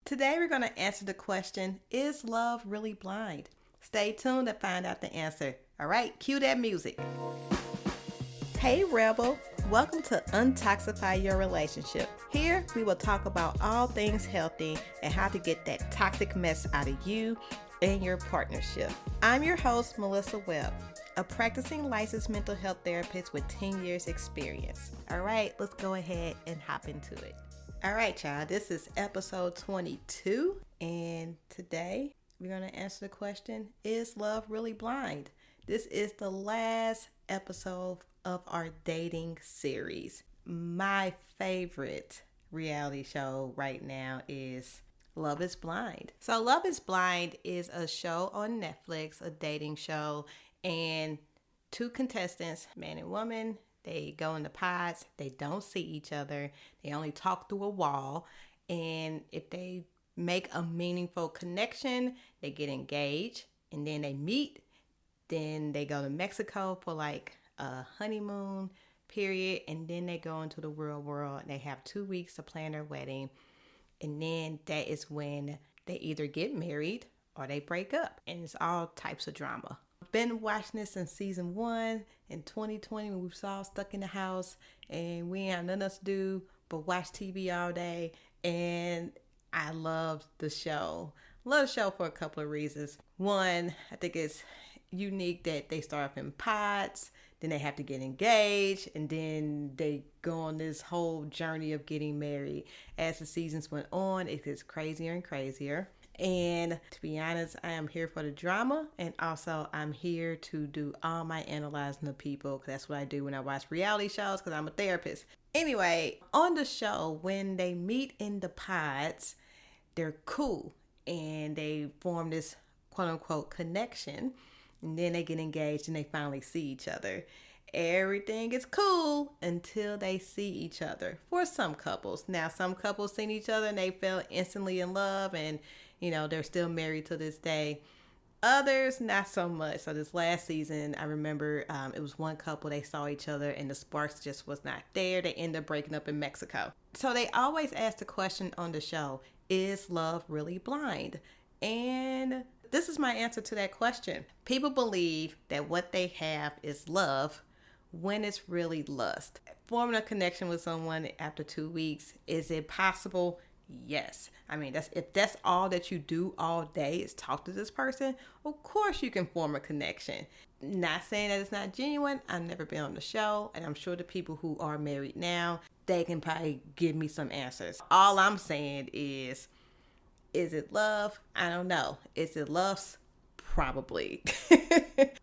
Today we're going to answer the question, is love really blind? Stay tuned to find out the answer. All right, cue that music. Hey Rebel, welcome to Untoxify Your Relationship. Here we will talk about all things healthy and how to get that toxic mess out of you and your partnership. I'm your host, Melissa Webb, a practicing licensed mental health therapist with 10 years experience. All right, let's go ahead and hop into it. All right, y'all, this is episode 22, and today we're going to answer the question, is love really blind? This is the last episode of our dating series. My favorite reality show right now is Love is Blind. So Love is Blind is a show on Netflix, a dating show, and two contestants, man and woman, they go in the pods, they don't see each other, they only talk through a wall, and if they make a meaningful connection, they get engaged, and then they meet, then they go to Mexico for like a honeymoon period, and then they go into the real world, and they have 2 weeks to plan their wedding, and then that is when they either get married or they break up, and it's all types of drama. Been watching this since season 1 in 2020 when we was all stuck in the house and we ain't had nothing else to do but watch TV all day, and I love the show. Love the show for a couple of reasons. One, I think it's unique that they start off in pods, then they have to get engaged, and then they go on this whole journey of getting married. As the seasons went on, it gets crazier and crazier. And to be honest, I am here for the drama, and also I'm here to do all my analyzing of people, because that's what I do when I watch reality shows, because I'm a therapist. Anyway, on the show, when they meet in the pods, they're cool, and they form this quote-unquote connection, and then they get engaged, and they finally see each other. Everything is cool until they see each other. For some couples. Now, some couples seen each other, and they fell instantly in love, and they're still married to this day. Others, not so much. So this last season, I remember it was one couple, they saw each other and the sparks just was not there. They ended up breaking up in Mexico. So they always ask the question on the show, is love really blind? And this is my answer to that question. People believe that what they have is love when it's really lust. Forming a connection with someone after 2 weeks, is it possible? Yes. I mean, if that's all that you do all day is talk to this person, of course you can form a connection. Not saying that it's not genuine. I've never been on the show, and I'm sure the people who are married now, they can probably give me some answers. All I'm saying is it love? I don't know. Is it lust? Probably.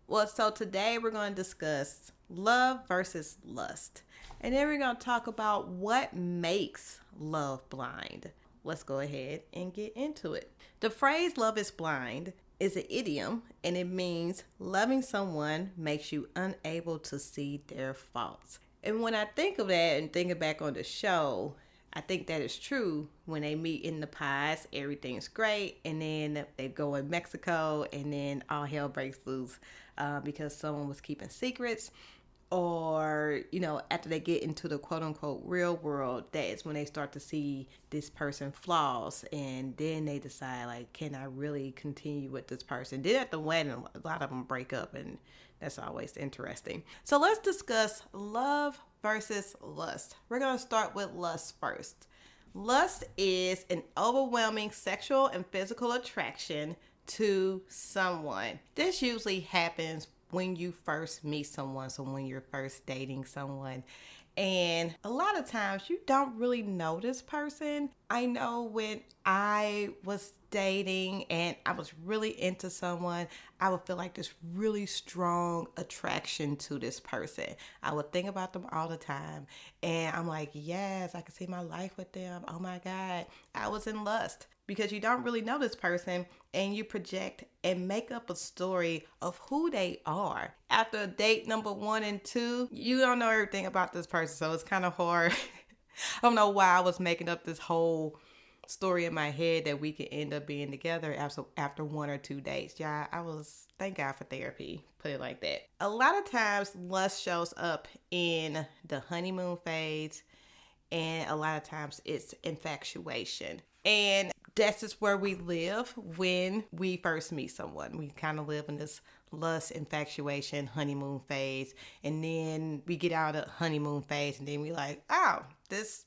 Well, so today we're going to discuss love versus lust. And then we're going to talk about what makes love blind. Let's go ahead and get into it. The phrase love is blind is an idiom, and it means loving someone makes you unable to see their faults. And when I think of that and thinking back on the show, I think that is true. When they meet in the pods, everything's great, and then they go in Mexico, and then all hell breaks loose because someone was keeping secrets. Or, after they get into the quote-unquote real world, that is when they start to see this person flaws, and then they decide, like, can I really continue with this person? Then at the wedding, a lot of them break up, and that's always interesting. So let's discuss love versus lust. We're going to start with lust first. Lust is an overwhelming sexual and physical attraction to someone. This usually happens when you first meet someone, so when you're first dating someone. And a lot of times you don't really know this person. I know when I was dating and I was really into someone, I would feel like this really strong attraction to this person. I would think about them all the time. And I'm like, yes, I can see my life with them. Oh my God. I was in lust. Because you don't really know this person, and you project and make up a story of who they are. After date number 1 and 2, you don't know everything about this person, so it's kind of hard. I don't know why I was making up this whole story in my head that we could end up being together after 1 or 2 dates. Yeah, thank God for therapy, put it like that. A lot of times lust shows up in the honeymoon phase, and a lot of times it's infatuation. And That's just where we live when we first meet someone. We kind of live in this lust, infatuation, honeymoon phase. And then we get out of the honeymoon phase and then we like, oh, this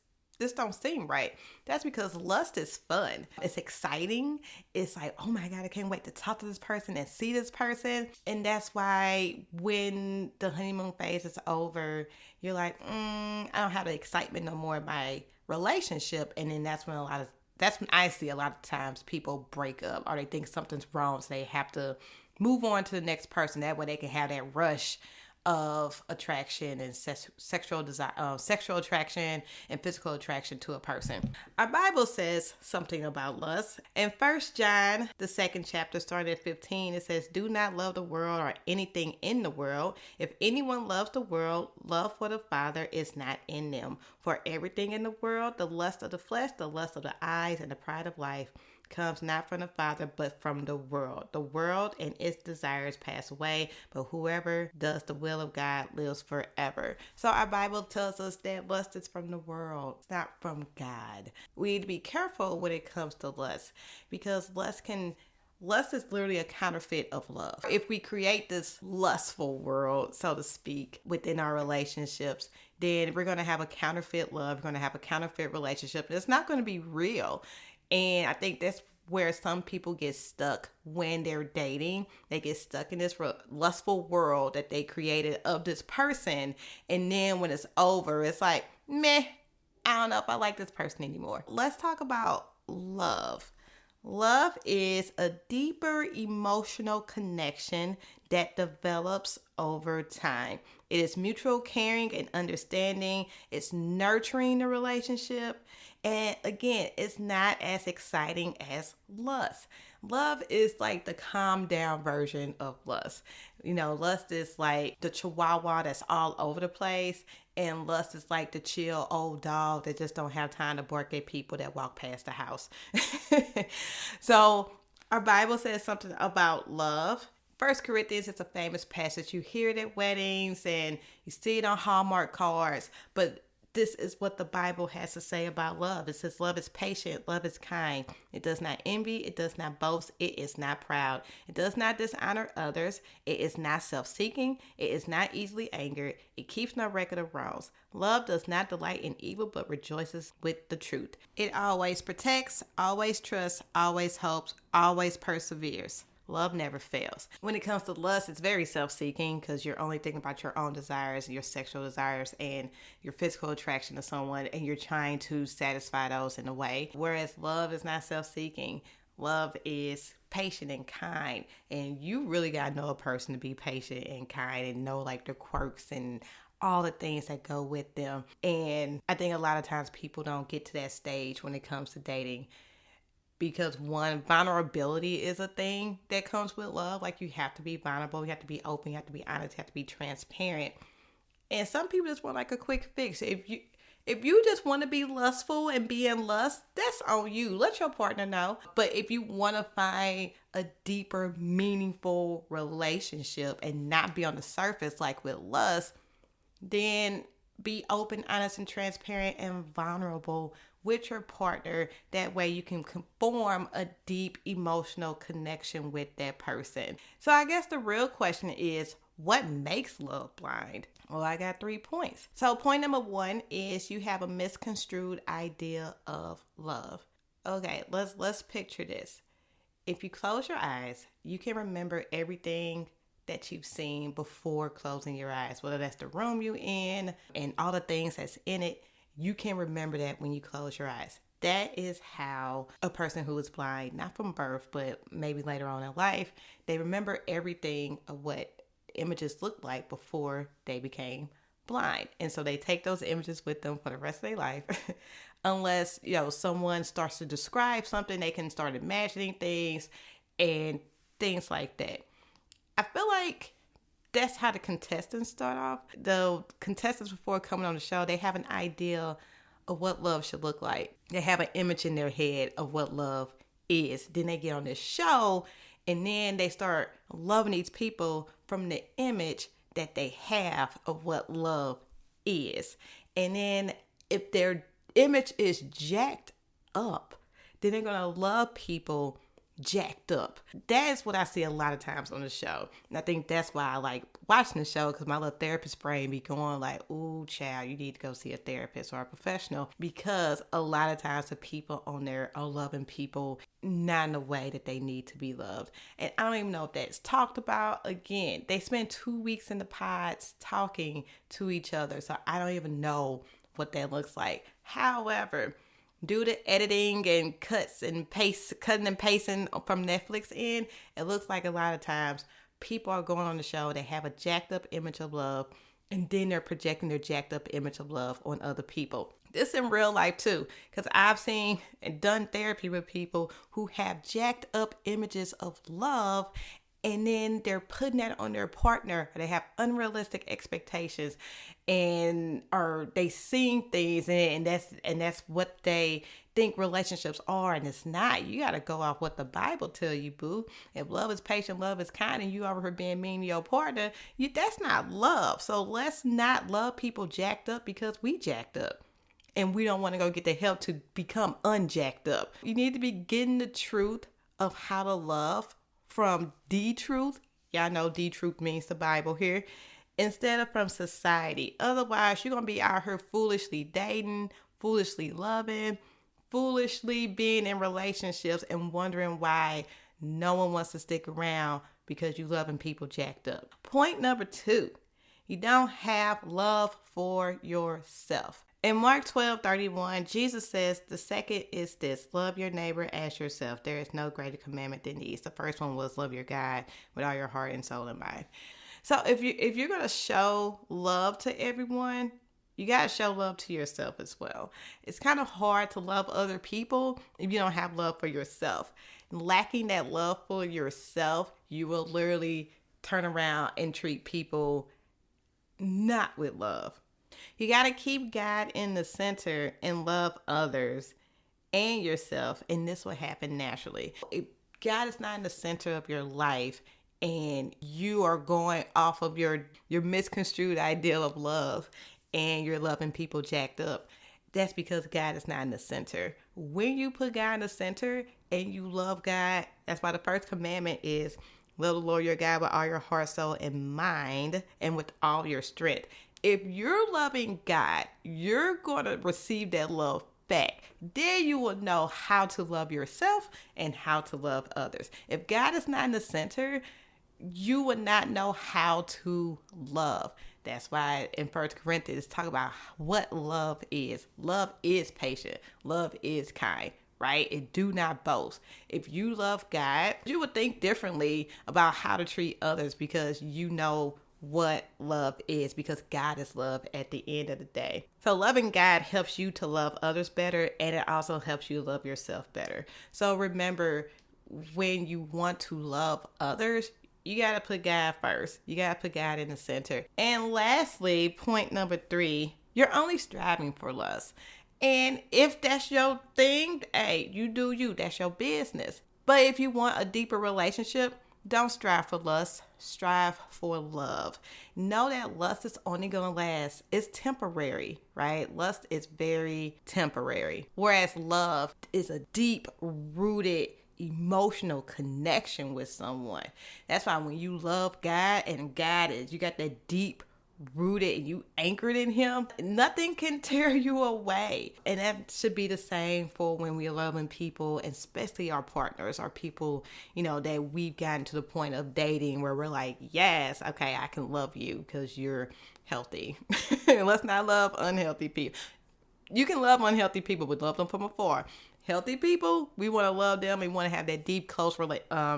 don't seem right. That's because lust is fun. It's exciting. It's like, oh my God, I can't wait to talk to this person and see this person. And that's why when the honeymoon phase is over, you're like, I don't have the excitement no more in my relationship. And then that's when I see a lot of times people break up or they think something's wrong. So they have to move on to the next person. That way they can have that rush of attraction and sexual desire, sexual attraction and physical attraction to a person. Our Bible says something about lust. In 1 John, the 2nd chapter, starting at 15, it says, "Do not love the world or anything in the world. If anyone loves the world, love for the Father is not in them. For everything in the world, the lust of the flesh, the lust of the eyes, and the pride of life, comes not from the Father, but from the world. The world and its desires pass away, but whoever does the will of God lives forever." So our Bible tells us that lust is from the world. It's not from God. We need to be careful when it comes to lust, because lust is literally a counterfeit of love. If we create this lustful world, so to speak, within our relationships, then we're going to have a counterfeit love. We're going to have a counterfeit relationship. And it's not going to be real. And I think that's where some people get stuck when they're dating. They get stuck in this lustful world that they created of this person. And then when it's over, it's like, meh, I don't know if I like this person anymore. Let's talk about love. Love is a deeper emotional connection that develops over time. It is mutual caring and understanding. It's nurturing the relationship. And again, it's not as exciting as lust. Love is like the calm down version of lust. Lust is like the chihuahua that's all over the place. And lust is like the chill old dog that just don't have time to bark at people that walk past the house. So our Bible says something about love. 1 Corinthians is a famous passage. You hear it at weddings and you see it on Hallmark cards. But this is what the Bible has to say about love. It says love is patient, love is kind. It does not envy, it does not boast, it is not proud. It does not dishonor others. It is not self-seeking. It is not easily angered. It keeps no record of wrongs. Love does not delight in evil, but rejoices with the truth. It always protects, always trusts, always hopes, always perseveres. Love never fails. When it comes to lust, it's very self-seeking because you're only thinking about your own desires, your sexual desires, and your physical attraction to someone, and you're trying to satisfy those in a way. Whereas love is not self-seeking. Love is patient and kind, and you really got to know a person to be patient and kind and know like the quirks and all the things that go with them. And I think a lot of times people don't get to that stage when it comes to dating. Because one, vulnerability is a thing that comes with love. Like you have to be vulnerable, you have to be open, you have to be honest, you have to be transparent. And some people just want like a quick fix. If you just want to be lustful and be in lust, that's on you. Let your partner know. But if you want to find a deeper, meaningful relationship and not be on the surface like with lust, then be open, honest, and transparent and vulnerable with your partner. That way you can form a deep emotional connection with that person. So I guess the real question is, what makes love blind? Well, I got 3 points. So point number 1 is you have a misconstrued idea of love. Okay, let's picture this. If you close your eyes, you can remember everything that you've seen before closing your eyes, whether that's the room you're in and all the things that's in it. You can remember that when you close your eyes. That is how a person who is blind, not from birth, but maybe later on in life, they remember everything of what images looked like before they became blind. And so they take those images with them for the rest of their life. Unless, someone starts to describe something, they can start imagining things and things like that. I feel like that's how the contestants start off. The contestants, before coming on the show, they have an idea of what love should look like. They have an image in their head of what love is. Then they get on this show and then they start loving these people from the image that they have of what love is. And then if their image is jacked up, then they're going to love people jacked up. That's what I see a lot of times on the show. And I think that's why I like watching the show, because my little therapist brain be going like, ooh, child, you need to go see a therapist or a professional, because a lot of times the people on there are loving people not in the way that they need to be loved. And I don't even know if that's talked about. Again, they spend 2 weeks in the pods talking to each other, so I don't even know what that looks like. However, due to editing and cutting and pasting from Netflix in, it looks like a lot of times people are going on the show, they have a jacked up image of love, and then they're projecting their jacked up image of love on other people. This in real life too, because I've seen and done therapy with people who have jacked up images of love, and then they're putting that on their partner. They have unrealistic expectations, and or they seeing things, and that's what they think relationships are, and it's not. You got to go off what the Bible tell you, boo. If love is patient, love is kind, and you over here being mean to your partner, that's not love. So let's not love people jacked up because we jacked up. And we don't want to go get the help to become unjacked up. You need to be getting the truth of how to love from the truth. Y'all know the truth means the Bible here. Instead of from society. Otherwise, you're going to be out here foolishly dating, foolishly loving, foolishly being in relationships and wondering why no one wants to stick around because you loving people jacked up. Point number 2, you don't have love for yourself. In Mark 12:31, Jesus says, the second is this: love your neighbor as yourself. There is no greater commandment than these. The first one was love your God with all your heart and soul and mind. So if you're going to show love to everyone, you got to show love to yourself as well. It's kind of hard to love other people if you don't have love for yourself. Lacking that love for yourself, you will literally turn around and treat people not with love. You got to keep God in the center and love others and yourself, and this will happen naturally. If God is not in the center of your life and you are going off of your misconstrued ideal of love and you're loving people jacked up, that's because God is not in the center. When you put God in the center and you love God, that's why the first commandment is love the Lord your God with all your heart, soul, and mind, and with all your strength. If you're loving God, you're going to receive that love back. Then you will know how to love yourself and how to love others. If God is not in the center, you would not know how to love. That's why in 1 Corinthians talk about what love is. Love is patient. Love is kind, right? And do not boast. If you love God, you would think differently about how to treat others because you know what love is, because God is love at the end of the day. So loving God helps you to love others better, and it also helps you love yourself better. So remember, when you want to love others, you got to put God first. You got to put God in the center. And lastly, point number 3, you're only striving for lust. And if that's your thing, hey, you do you. That's your business. But if you want a deeper relationship, don't strive for lust, strive for love. Know that lust is only going to last. It's temporary, right? Lust is very temporary. Whereas love is a deep-rooted emotional connection with someone. That's why when you love God and God is, you got that deep rooted and you anchored in him, nothing can tear you away. And that should be the same for when we're loving people, and especially our partners, our people, that we've gotten to the point of dating where we're like, yes, okay, I can love you because you're healthy. Let's not love unhealthy people. You can love unhealthy people, but love them from afar. Healthy people, we want to love them. We want to have that deep, close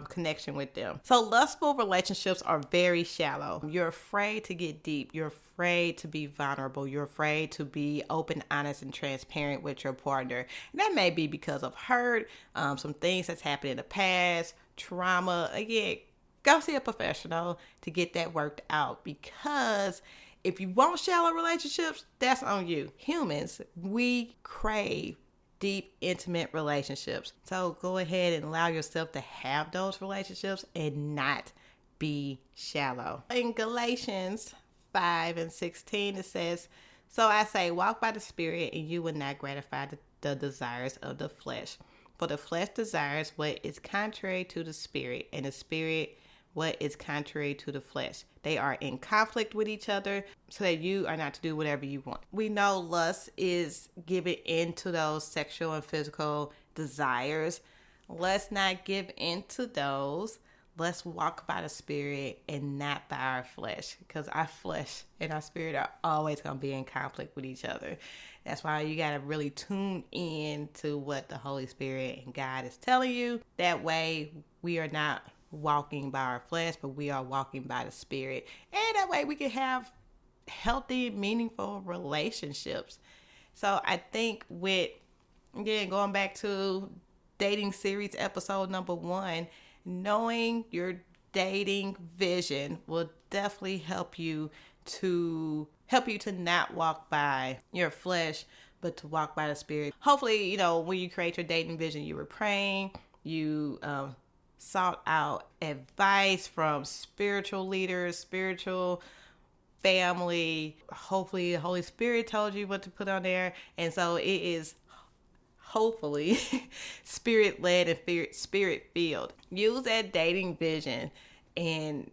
connection with them. So lustful relationships are very shallow. You're afraid to get deep. You're afraid to be vulnerable. You're afraid to be open, honest, and transparent with your partner. And that may be because of hurt, some things that's happened in the past, trauma. Again, go see a professional to get that worked out, because if you want shallow relationships, that's on you. Humans, we crave deep, intimate relationships. So go ahead and allow yourself to have those relationships and not be shallow. In Galatians 5:16, it says, so I say, walk by the Spirit and you will not gratify the desires of the flesh. For the flesh desires what is contrary to the spirit, and the spirit what is contrary to the flesh. They are in conflict with each other, so that you are not to do whatever you want. We know lust is giving into those sexual and physical desires. Let's not give into those. Let's walk by the spirit and not by our flesh, because our flesh and our spirit are always going to be in conflict with each other. That's why you got to really tune in to what the Holy Spirit and God is telling you. That way we are not walking by our flesh, but we are walking by the spirit. And that way we can have healthy, meaningful relationships. So I think going back to dating series episode number 1, knowing your dating vision will definitely help you to not walk by your flesh, but to walk by the spirit. Hopefully, when you create your dating vision, you were praying, you sought out advice from spiritual leaders, spiritual family. Hopefully the Holy Spirit told you what to put on there. And so it is hopefully spirit-led and spirit-filled. Use that dating vision and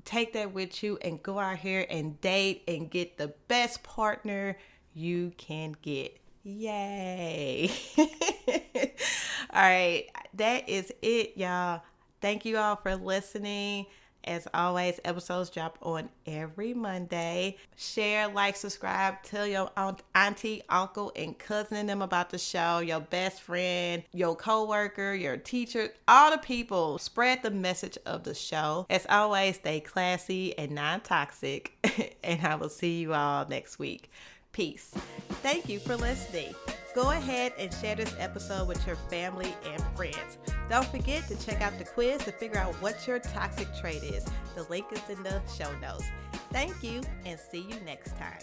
take that with you and go out here and date and get the best partner you can get. Yay. All right, that is it, y'all. Thank you all for listening. As always, episodes drop on every Monday. Share, like, subscribe. Tell your auntie, uncle, and cousin and them about the show. Your best friend, your coworker, your teacher, all the people. Spread the message of the show. As always, stay classy and non-toxic. And I will see you all next week. Peace. Thank you for listening. Go ahead and share this episode with your family and friends. Don't forget to check out the quiz to figure out what your toxic trait is. The link is in the show notes. Thank you, and see you next time.